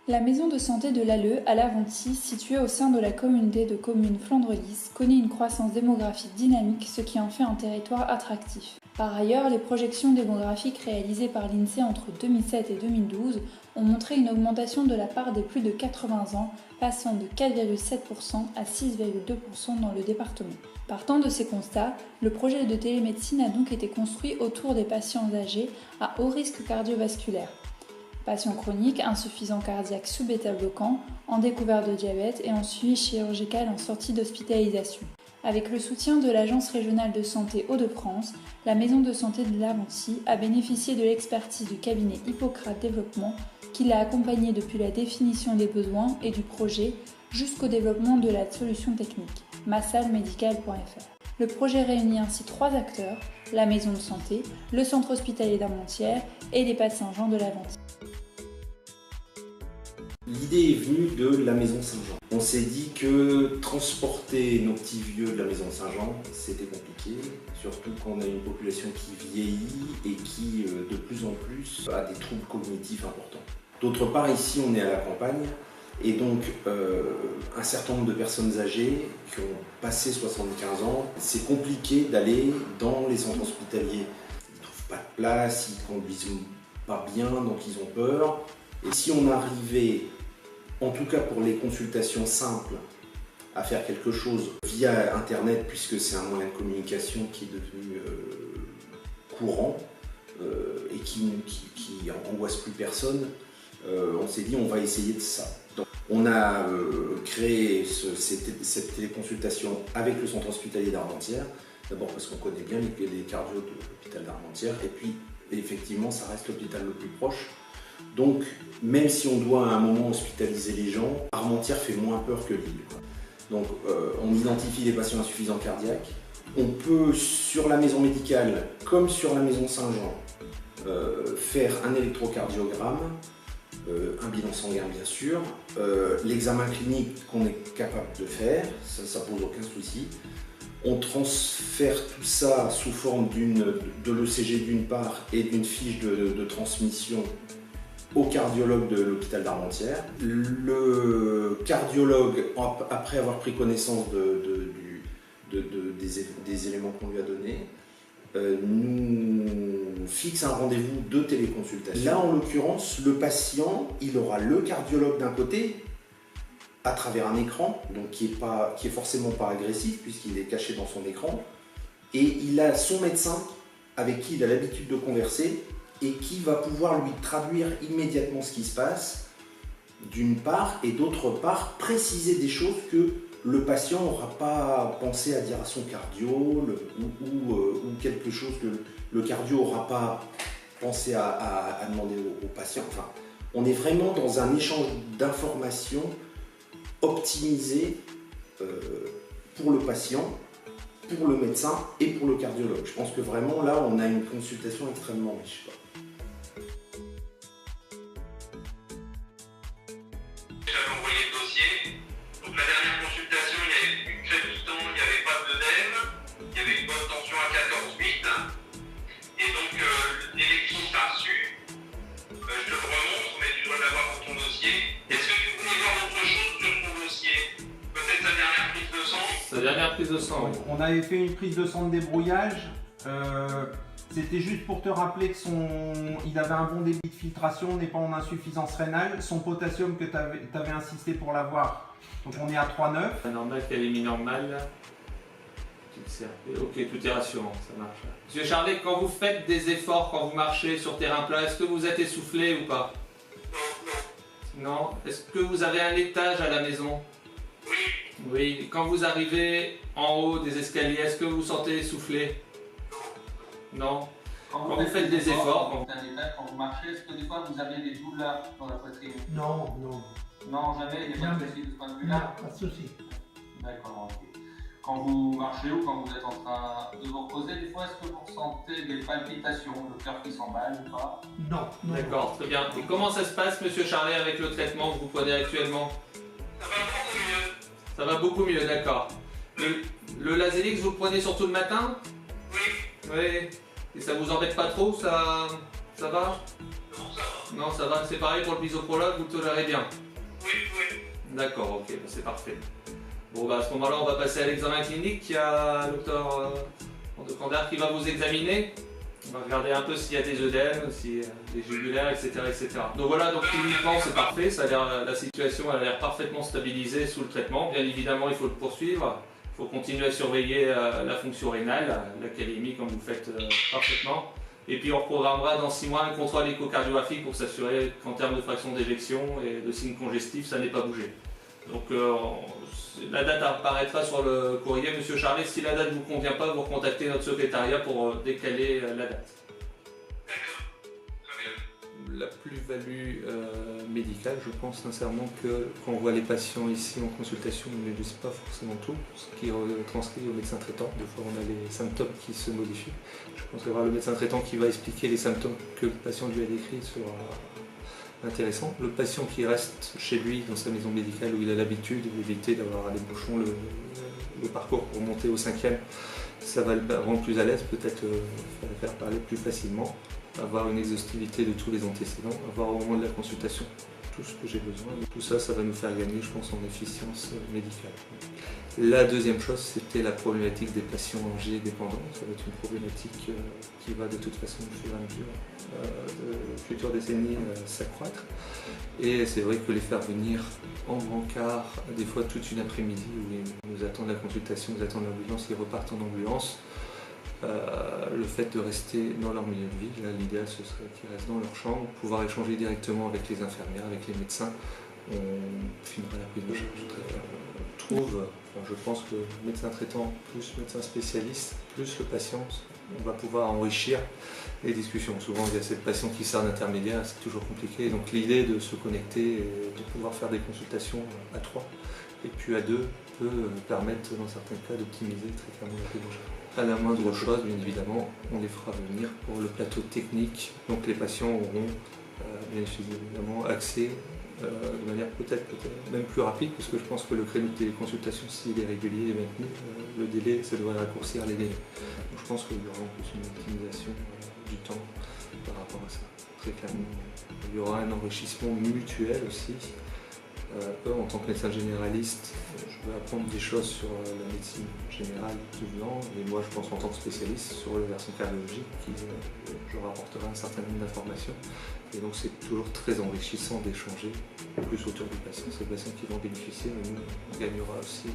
La maison de santé de l'Alleu, à Laventie, située au sein de la communauté de communes Flandre-Lys, connaît une croissance démographique dynamique, ce qui en fait un territoire attractif. Par ailleurs, les projections démographiques réalisées par l'INSEE entre 2007 et 2012 ont montré une augmentation de la part des plus de 80 ans, passant de 4,7% à 6,2% dans le département. Partant de ces constats, le projet de télémédecine a donc été construit autour des patients âgés à haut risque cardiovasculaire. Patients chroniques, insuffisants cardiaques sous bêta-bloquants, en découvert de diabète et en suivi chirurgical en sortie d'hospitalisation. Avec le soutien de l'Agence régionale de santé Hauts-de-France, la maison de santé de Laventie a bénéficié de l'expertise du cabinet Hippocrate Développement qui l'a accompagné depuis la définition des besoins et du projet jusqu'au développement de la solution technique, massalmedical.fr. Le projet réunit ainsi 3 acteurs, la maison de santé, le centre hospitalier d'Armentières et les Saint-Jean de Laventie. L'idée est venue de la maison Saint-Jean. On s'est dit que transporter nos petits vieux de la maison Saint-Jean, c'était compliqué, surtout qu'on a une population qui vieillit et qui, de plus en plus, a des troubles cognitifs importants. D'autre part, ici, on est à la campagne, et donc un certain nombre de personnes âgées qui ont passé 75 ans, c'est compliqué d'aller dans les centres hospitaliers. Ils ne trouvent pas de place, ils ne conduisent pas bien, donc ils ont peur. Et si on arrivait, en tout cas pour les consultations simples, à faire quelque chose via Internet, puisque c'est un moyen de communication qui est devenu courant et qui angoisse plus personne, on s'est dit on va essayer de ça. Donc, on a créé cette téléconsultation avec le centre hospitalier d'Armentières, d'abord parce qu'on connaît bien les cardios de l'hôpital d'Armentières, et puis effectivement ça reste l'hôpital le plus proche. Donc, même si on doit à un moment hospitaliser les gens, Armentières fait moins peur que Lille. Donc, on identifie les patients insuffisants cardiaques. On peut, sur la maison médicale, comme sur la maison Saint-Jean, faire un électrocardiogramme, un bilan sanguin bien sûr, l'examen clinique qu'on est capable de faire, ça pose aucun souci. On transfère tout ça sous forme de l'ECG d'une part et d'une fiche de transmission au cardiologue de l'hôpital d'Armentières. Le cardiologue, après avoir pris connaissance des éléments qu'on lui a donnés, nous fixe un rendez-vous de téléconsultation. Là, en l'occurrence, le patient, il aura le cardiologue d'un côté, à travers un écran, donc qui est forcément pas agressif, puisqu'il est caché dans son écran, et il a son médecin, avec qui il a l'habitude de converser, et qui va pouvoir lui traduire immédiatement ce qui se passe, d'une part, et d'autre part, préciser des choses que le patient n'aura pas pensé à dire à son cardio, ou quelque chose que le cardio n'aura pas pensé à demander au patient. Enfin, on est vraiment dans un échange d'informations optimisé pour le patient, pour le médecin et pour le cardiologue. Je pense que vraiment là, on a une consultation extrêmement riche. J'avais envoyé le dossier. Donc la dernière consultation, il y avait une crève du temps, il n'y avait pas d'œdème, il y avait une bonne tension à 14,8. Et donc l'électro t'a reçu. Je te le remontre, mais tu dois l'avoir dans ton dossier. Est-ce que tu voulais voir autre chose sur ton dossier? Peut-être sa dernière prise de sang? Sa dernière prise de sang, oui. On avait fait une prise de sang de débrouillage. C'était juste pour te rappeler que il avait un bon débit de filtration, on n'est pas en insuffisance rénale. Son potassium que tu avais insisté pour l'avoir, donc on est à 3,9. Normal qu'elle est mis normal là. Ok, tout est rassurant, ça marche. Monsieur Charlet, quand vous faites des efforts, quand vous marchez sur terrain plat, est-ce que vous êtes essoufflé ou pas? Non. Est-ce que vous avez un étage à la maison? Oui. Oui. Quand vous arrivez en haut des escaliers, est-ce que vous sentez essoufflé? Non. Quand vous faites des efforts, quand vous marchez, est-ce que des fois vous avez des douleurs dans la poitrine? Non, non. Non, jamais, il n'y a pas de souci de ce point de vue-là? Pas de souci. D'accord, ok. Quand vous marchez ou quand vous êtes en train de vous reposer, des fois, est-ce que vous ressentez des palpitations, le cœur qui s'emballe ou pas? Non, non. D'accord, très bien. Et comment ça se passe, monsieur Charlet, avec le traitement que vous prenez actuellement? Ça va beaucoup mieux. Ça va beaucoup mieux, d'accord. Le Lasélix, vous le prenez surtout le matin? Oui. Oui. Et ça vous embête pas trop, ça va? Non, ça va. Non, ça va, c'est pareil pour le bisoprologue, vous tolérez bien? Oui, oui. D'accord, ok, c'est parfait. Bon, bah à ce moment-là, on va passer à l'examen clinique. Il y a le docteur Andecandar qui va vous examiner. On va regarder un peu s'il y a des œdèmes, s'il y a des jugulaires, etc., etc. Donc voilà, donc cliniquement c'est parfait, ça a l'air, la situation elle a l'air parfaitement stabilisée sous le traitement. Bien évidemment, il faut le poursuivre, il faut continuer à surveiller la fonction rénale, l'académie comme vous faites parfaitement. Et puis on reprogrammera dans 6 mois un contrôle échocardiographique pour s'assurer qu'en termes de fraction d'éjection et de signes congestifs, ça n'est pas bougé. Donc la date apparaîtra sur le courrier, Monsieur Charlet. Si la date ne vous convient pas, vous recontactez notre secrétariat pour décaler la date. La plus-value médicale, je pense sincèrement que quand on voit les patients ici en consultation, on ne disent pas forcément tout, ce qui transcrit au médecin traitant. Des fois, on a les symptômes qui se modifient. Je pense qu'avoir le médecin traitant qui va expliquer les symptômes que le patient lui a décrits sera intéressant. Le patient qui reste chez lui, dans sa maison médicale où il a l'habitude d'éviter d'avoir les bouchons, le parcours pour monter au 5e, ça va le rendre plus à l'aise, peut-être faire parler plus facilement, avoir une exhaustivité de tous les antécédents, avoir au moment de la consultation tout ce que j'ai besoin. Et tout ça, ça va nous faire gagner, je pense, en efficience médicale. La deuxième chose, c'était la problématique des patients âgés dépendants. Ça va être une problématique qui va de toute façon, au fur et à mesure de futures décennies, s'accroître. Et c'est vrai que les faire venir en brancard, des fois toute une après-midi, où ils nous attendent la consultation, ils attendent l'ambulance, ils repartent en ambulance. Le fait de rester dans leur milieu de vie, là l'idéal ce serait qu'ils restent dans leur chambre, pouvoir échanger directement avec les infirmières, avec les médecins. On filmera la prise de charge. Je pense que médecin traitant plus médecin spécialiste plus le patient, on va pouvoir enrichir les discussions. Souvent il y a cette patient qui sert d'intermédiaire, c'est toujours compliqué. Donc l'idée de se connecter et de pouvoir faire des consultations à 3 et puis à 2 peut permettre dans certains cas d'optimiser très clairement la prise de charge. À la moindre chose, bien évidemment, on les fera venir pour le plateau technique. Donc les patients auront bien évidemment accès de manière peut-être même plus rapide, parce que je pense que le créneau de téléconsultation, s'il est régulier et maintenu, le délai, ça devrait raccourcir les délais. Donc je pense qu'il y aura en plus une optimisation du temps par rapport à ça. Très clairement, il y aura un enrichissement mutuel aussi. Eux, en tant que médecin généraliste, je vais apprendre des choses sur la médecine générale du vivant, et moi je pense en tant que spécialiste sur le versant cardiologique, je rapporterai un certain nombre d'informations. Et donc c'est toujours très enrichissant d'échanger plus autour du patient. C'est le patient qui va en bénéficier, mais nous on gagnera aussi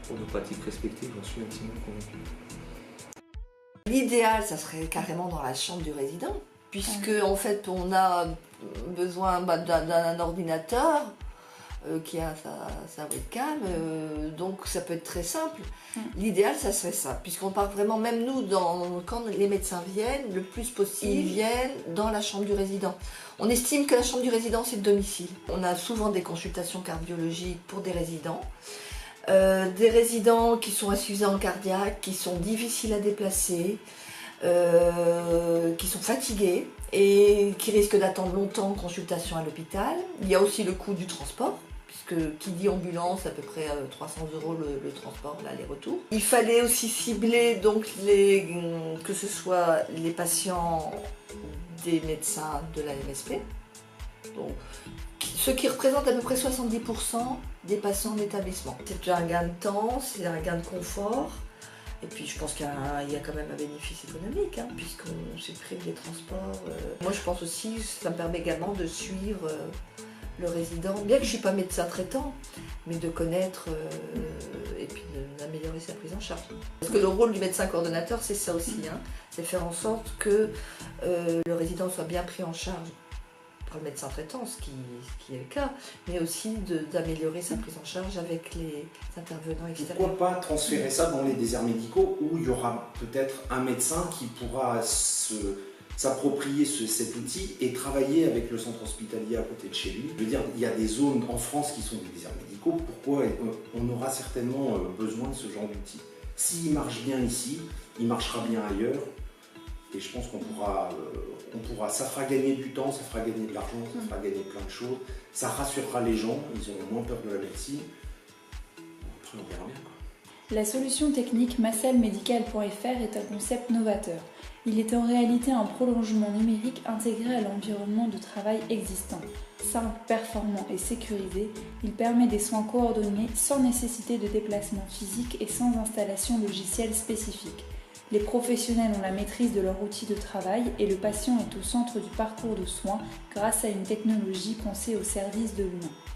pour nos pratiques respectives, j'en suis intimement convaincu. L'idéal, ça serait carrément dans la chambre du résident, puisque en fait on a besoin d'un ordinateur qui a sa webcam, donc ça peut être très simple. L'idéal, ça serait ça, puisqu'on part vraiment, même nous, quand les médecins viennent, le plus possible, ils viennent dans la chambre du résident. On estime que la chambre du résident, c'est le domicile. On a souvent des consultations cardiologiques pour des résidents qui sont insuffisants cardiaques, qui sont difficiles à déplacer, qui sont fatigués et qui risquent d'attendre longtemps en consultation à l'hôpital. Il y a aussi le coût du transport, puisque qui dit ambulance, à peu près 300 € le transport, l'aller-retour. Il fallait aussi cibler donc que ce soit les patients des médecins de la MSP, donc, ce qui représente à peu près 70% des patients en établissement. C'est un gain de temps, c'est un gain de confort. Et puis je pense qu'il y a quand même un bénéfice économique, puisqu'on supprime les transports. Moi je pense aussi, ça me permet également de suivre le résident, bien que je ne suis pas médecin traitant, mais de connaître et puis d'améliorer sa prise en charge. Parce que le rôle du médecin coordonnateur, c'est ça aussi, c'est faire en sorte que le résident soit bien pris en charge par le médecin traitant, ce qui est le cas, mais aussi d'améliorer sa prise en charge avec les intervenants extérieurs. Pourquoi pas transférer ça dans les déserts médicaux où il y aura peut-être un médecin qui pourra s'approprier cet outil et travailler avec le centre hospitalier à côté de chez lui. Je veux dire, il y a des zones en France qui sont des déserts médicaux, pourquoi on aura certainement besoin de ce genre d'outil. S'il marche bien ici, il marchera bien ailleurs, et je pense qu'on pourra, ça fera gagner du temps, ça fera gagner de l'argent, ça fera gagner plein de choses, ça rassurera les gens, ils auront moins peur de la médecine. Après on verra bien, quoi. La solution technique macelmedical.fr est un concept novateur. Il est en réalité un prolongement numérique intégré à l'environnement de travail existant. Simple, performant et sécurisé, il permet des soins coordonnés sans nécessité de déplacement physique et sans installation logicielle spécifique. Les professionnels ont la maîtrise de leur outil de travail et le patient est au centre du parcours de soins grâce à une technologie pensée au service de l'humain.